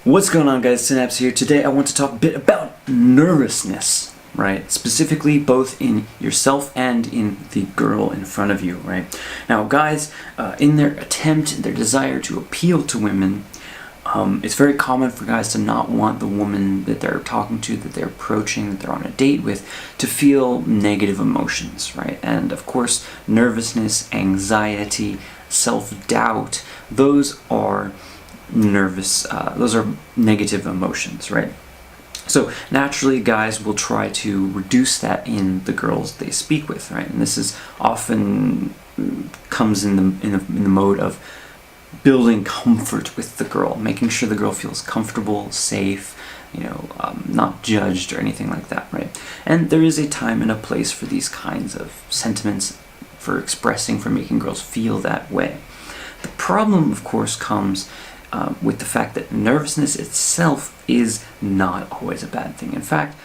What's going on, guys? Synapse here. Today I want to talk a bit about nervousness, right? Specifically both in yourself and in the girl in front of you, right? Now, guys, in their desire to appeal to women, it's very common for guys to not want the woman that they're talking to, that they're approaching, that they're on a date with, to feel negative emotions, right? And of course, nervousness, anxiety, self-doubt, those are negative emotions, right? So naturally, guys will try to reduce that in the girls they speak with, right? And this is often comes in the mode of building comfort with the girl, making sure the girl feels comfortable, safe, not judged or anything like that, right? And there is a time and a place for these kinds of sentiments, for expressing, for making girls feel that way. The problem, of course, comes with the fact that nervousness itself is not always a bad thing. In fact,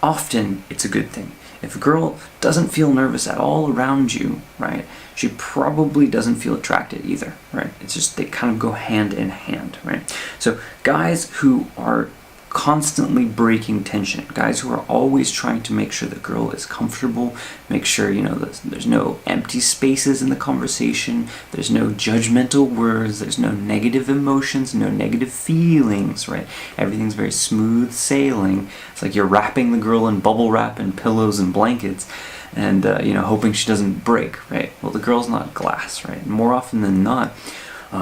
often it's a good thing. If a girl doesn't feel nervous at all around you, right, she probably doesn't feel attracted either, right? It's just they kind of go hand in hand, right? So guys who are constantly breaking tension, guys who are always trying to make sure the girl is comfortable, make sure there's no empty spaces in the conversation, there's no judgmental words, there's no negative emotions, no negative feelings, right? Everything's very smooth sailing. It's like you're wrapping the girl in bubble wrap and pillows and blankets and hoping she doesn't break, right? Well, the girl's not glass, right? More often than not,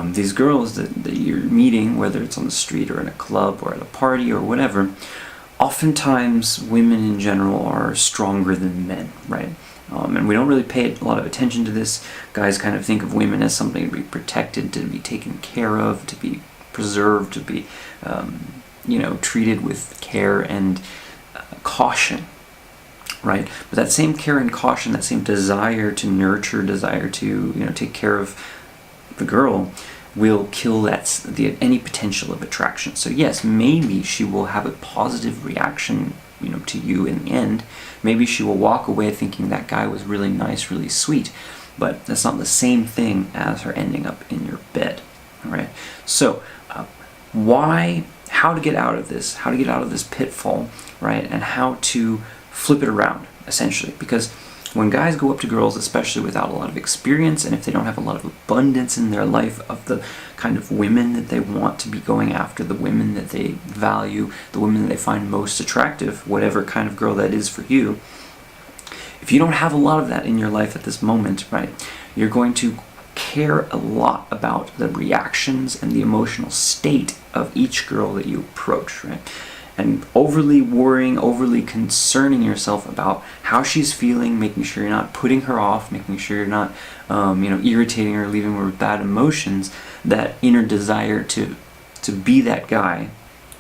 these girls that you're meeting, whether it's on the street or in a club or at a party or whatever, oftentimes women in general are stronger than men, right? And we don't really pay a lot of attention to this. Guys kind of think of women as something to be protected, to be taken care of, to be preserved, to be, treated with care and caution, right? But that same care and caution, that same desire to nurture, desire to, take care of the girl, will kill any potential of attraction. So yes, maybe she will have a positive reaction, to you in the end. Maybe she will walk away thinking that guy was really nice, really sweet, but that's not the same thing as her ending up in your bed. All right. So, how to get out of this? How to get out of this pitfall, right? And how to flip it around, essentially, because when guys go up to girls, especially without a lot of experience, and if they don't have a lot of abundance in their life of the kind of women that they want to be going after, the women that they value, the women that they find most attractive, whatever kind of girl that is for you, if you don't have a lot of that in your life at this moment, right, you're going to care a lot about the reactions and the emotional state of each girl that you approach, right? And overly worrying, overly concerning yourself about how she's feeling, making sure you're not putting her off, making sure you're not, irritating her, leaving her with bad emotions, that inner desire to be that guy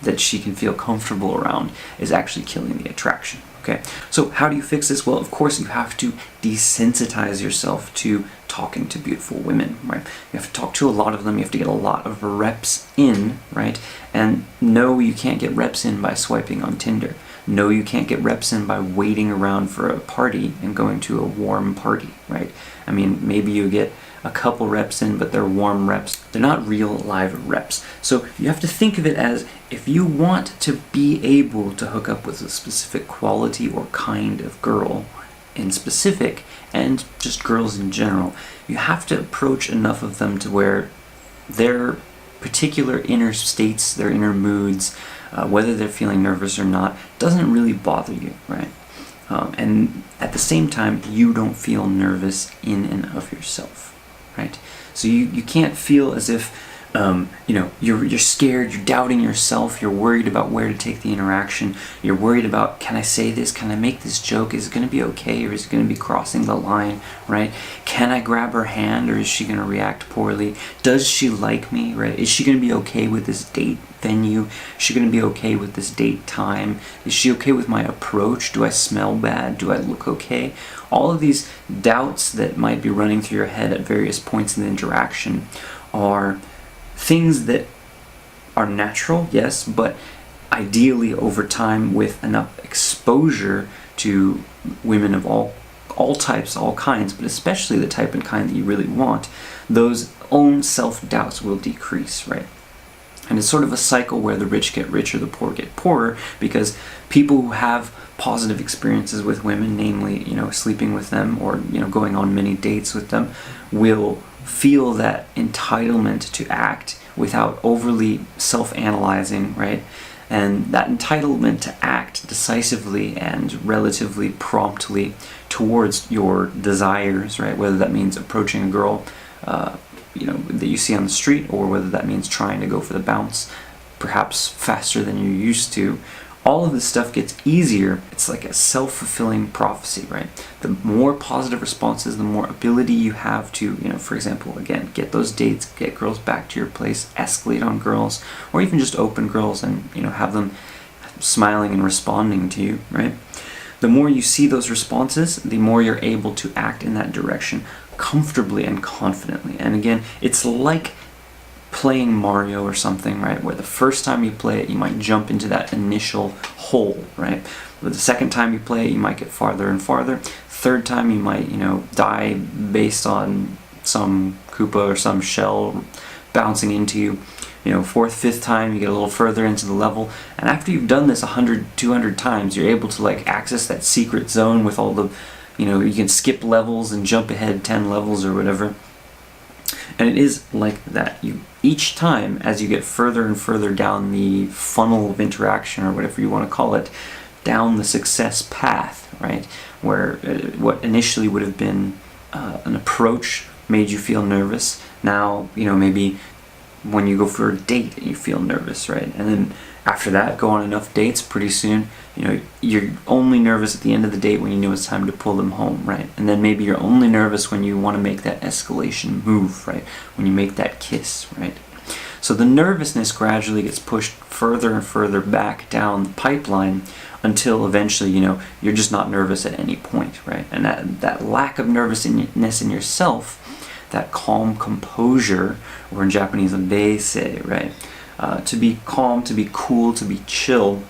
that she can feel comfortable around is actually killing the attraction. Okay, so how do you fix this? Well, of course, you have to desensitize yourself to talking to beautiful women, right? You have to talk to a lot of them. You have to get a lot of reps in, right? And no, you can't get reps in by swiping on Tinder. No, you can't get reps in by waiting around for a party and going to a warm party, right? I mean, maybe you get a couple reps in, but they're warm reps. They're not real live reps. So you have to think of it as, if you want to be able to hook up with a specific quality or kind of girl in specific, and just girls in general, you have to approach enough of them to where their particular inner states, their inner moods, whether they're feeling nervous or not, doesn't really bother you, right? And at the same time, you don't feel nervous in and of yourself, right? So you can't feel as if you're scared, you're doubting yourself, you're worried about where to take the interaction, you're worried about, can I say this, can I make this joke, is it going to be okay, or is it going to be crossing the line, right? Can I grab her hand, or is she going to react poorly? Does she like me, right? Is she going to be okay with this date venue? Is she going to be okay with this date time? Is she okay with my approach? Do I smell bad? Do I look okay? All of these doubts that might be running through your head at various points in the interaction are things that are natural, yes, but ideally over time, with enough exposure to women of all types, all kinds, but especially the type and kind that you really want, those own self-doubts will decrease, right? And it's sort of a cycle where the rich get richer, the poor get poorer, because people who have positive experiences with women, namely, sleeping with them or, going on many dates with them, will feel that entitlement to act without overly self-analyzing, right? And that entitlement to act decisively and relatively promptly towards your desires, right? Whether that means approaching a girl, that you see on the street, or whether that means trying to go for the bounce, perhaps faster than you're used to. All of this stuff gets easier. It's like a self-fulfilling prophecy, right? The more positive responses, the more ability you have to, for example, again, get those dates, get girls back to your place, escalate on girls, or even just open girls and, have them smiling and responding to you, right? The more you see those responses, the more you're able to act in that direction comfortably and confidently. And again, it's like playing Mario or something, right? Where the first time you play it, you might jump into that initial hole, right? But the second time you play it, you might get farther and farther. Third time, you might, die based on some Koopa or some shell bouncing into you. Fourth, fifth time, you get a little further into the level. And after you've done this 100, 200 times, you're able to access that secret zone with all the, you can skip levels and jump ahead 10 levels or whatever. And it is like that. Each time, as you get further and further down the funnel of interaction, or whatever you want to call it, down the success path, right, where what initially would have been an approach made you feel nervous, now, maybe when you go for a date, you feel nervous, right? And then after that, go on enough dates, pretty soon, you're only nervous at the end of the date when you know it's time to pull them home, right? And then maybe you're only nervous when you want to make that escalation move, right? When you make that kiss, right? So the nervousness gradually gets pushed further and further back down the pipeline until eventually, you're just not nervous at any point, right? And that lack of nervousness in yourself, that calm composure, or in Japanese, beise, right? To be calm, to be cool, to be chill,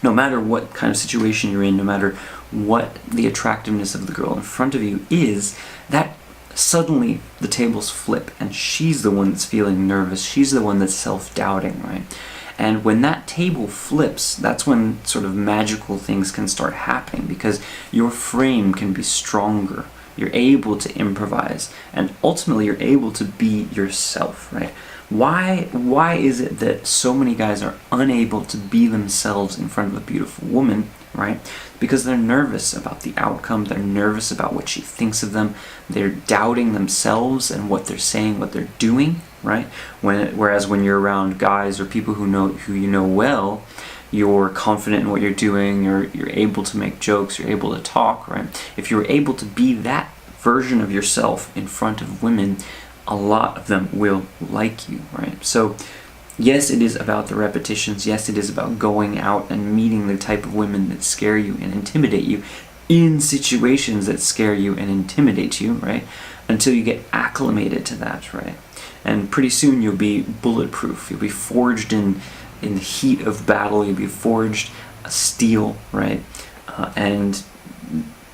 no matter what kind of situation you're in, no matter what the attractiveness of the girl in front of you is, that suddenly the tables flip and she's the one that's feeling nervous, she's the one that's self-doubting, right? And when that table flips, that's when sort of magical things can start happening, because your frame can be stronger. You're able to improvise, and ultimately you're able to be yourself, right? Why is it that so many guys are unable to be themselves in front of a beautiful woman, right? Because they're nervous about the outcome, they're nervous about what she thinks of them, they're doubting themselves and what they're saying, what they're doing, right? Whereas when you're around guys or people who you know well, you're confident in what you're doing, you're able to make jokes, you're able to talk, right? If you're able to be that version of yourself in front of women, a lot of them will like you, right? So yes, it is about the repetitions. Yes, it is about going out and meeting the type of women that scare you and intimidate you in situations that scare you and intimidate you, right? Until you get acclimated to that, right? And pretty soon you'll be bulletproof. You'll be forged in the heat of battle. You'll be forged steel, right? And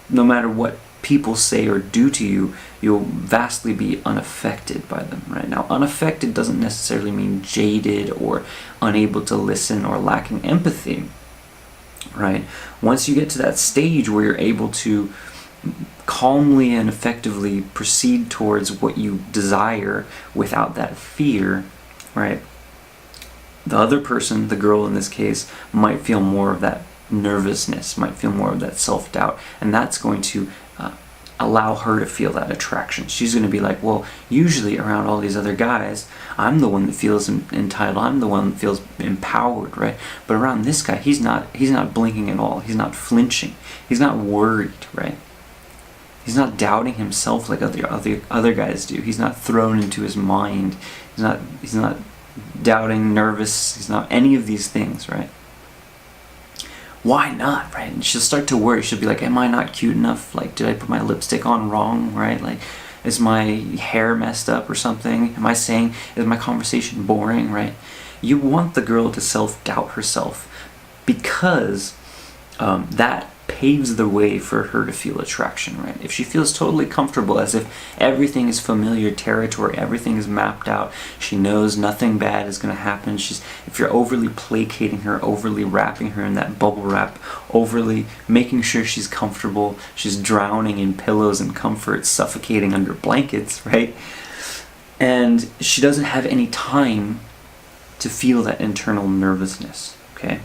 no matter what people say or do to you, you'll vastly be unaffected by them, right? Now, unaffected doesn't necessarily mean jaded or unable to listen or lacking empathy, right? Once you get to that stage where you're able to calmly and effectively proceed towards what you desire without that fear, right? The other person, the girl in this case, might feel more of that nervousness, might feel more of that self-doubt, and that's going to allow her to feel that attraction. She's going to be like, well, usually around all these other guys, I'm the one that feels entitled, I'm the one that feels empowered, right? But around this guy, he's not blinking at all, he's not flinching, he's not worried, right? He's not doubting himself like other guys do. He's not thrown into his mind. He's not doubting, nervous. He's not any of these things, right? Why not, right? And she'll start to worry. She'll be like, am I not cute enough? Like, did I put my lipstick on wrong, right? Like, is my hair messed up or something? Is my conversation boring, right? You want the girl to self-doubt herself, because that paves the way for her to feel attraction, right? If she feels totally comfortable, as if everything is familiar territory, everything is mapped out, she knows nothing bad is going to happen. If you're overly placating her, overly wrapping her in that bubble wrap, overly making sure she's comfortable, she's drowning in pillows and comfort, suffocating under blankets, right? And she doesn't have any time to feel that internal nervousness, okay?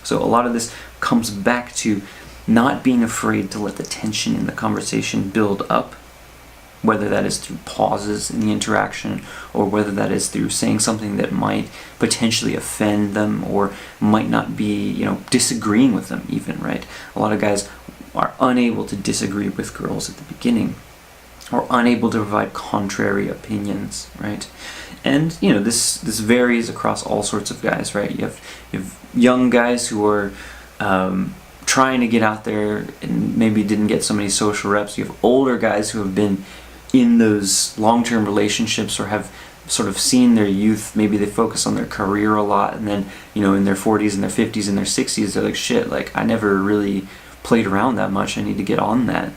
So a lot of this comes back to not being afraid to let the tension in the conversation build up, whether that is through pauses in the interaction, or whether that is through saying something that might potentially offend them, or might not be, disagreeing with them even, right? A lot of guys are unable to disagree with girls at the beginning, or unable to provide contrary opinions, right? And this varies across all sorts of guys, right? You have young guys who are trying to get out there and maybe didn't get so many social reps. You have older guys who have been in those long-term relationships, or have sort of seen their youth. Maybe they focus on their career a lot, and then in their 40s and their 50s and their 60s, they're like, shit, like I never really played around that much. I need to get on that.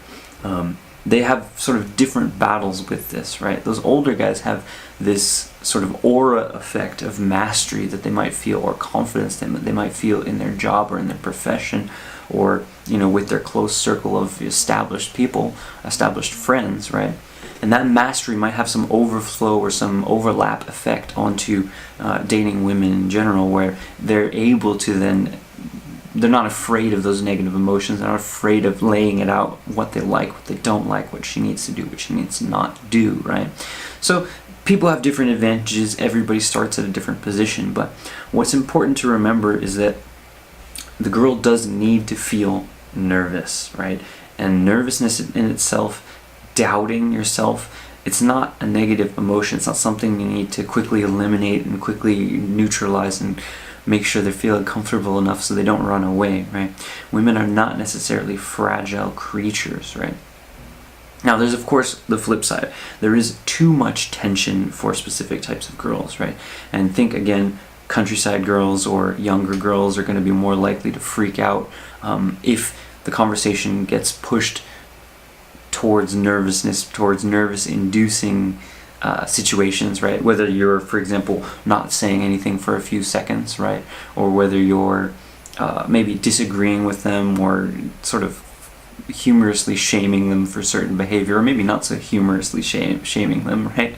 They have sort of different battles with this, right? Those older guys have this sort of aura effect of mastery that they might feel, or confidence that they might feel in their job or in their profession, or with their close circle of established people, established friends, right? And that mastery might have some overflow or some overlap effect onto dating women in general, where they're able to then, they're not afraid of those negative emotions. They're not afraid of laying it out, what they like, what they don't like, what she needs to do, what she needs to not do, right? So people have different advantages. Everybody starts at a different position. But what's important to remember is that the girl does need to feel nervous, right? And nervousness in itself, doubting yourself, it's not a negative emotion. It's not something you need to quickly eliminate and quickly neutralize and make sure they're feeling comfortable enough so they don't run away, right? Women are not necessarily fragile creatures, right? Now, there's of course the flip side. There is too much tension for specific types of girls, right? And think again, countryside girls or younger girls are going to be more likely to freak out if the conversation gets pushed towards nervousness, towards nervous-inducing situations, right? Whether you're, for example, not saying anything for a few seconds, right? Or whether you're maybe disagreeing with them, or sort of humorously shaming them for certain behavior, or maybe not so humorously shaming them, right?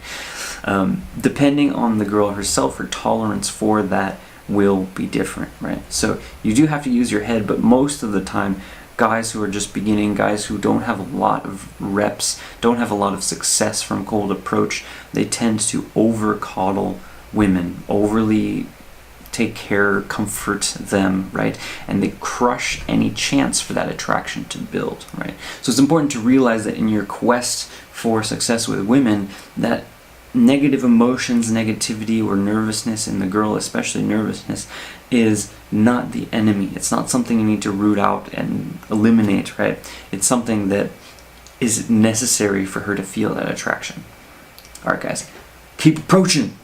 Depending on the girl herself, her tolerance for that will be different, right? So you do have to use your head, but most of the time, guys who are just beginning, guys who don't have a lot of reps, don't have a lot of success from cold approach, they tend to over-coddle women, overly take care, comfort them, right? And they crush any chance for that attraction to build, right? So it's important to realize that in your quest for success with women, that negative emotions, negativity, or nervousness in the girl, especially nervousness, is not the enemy. It's not something you need to root out and eliminate, right? It's something that is necessary for her to feel that attraction. Alright guys, keep approaching!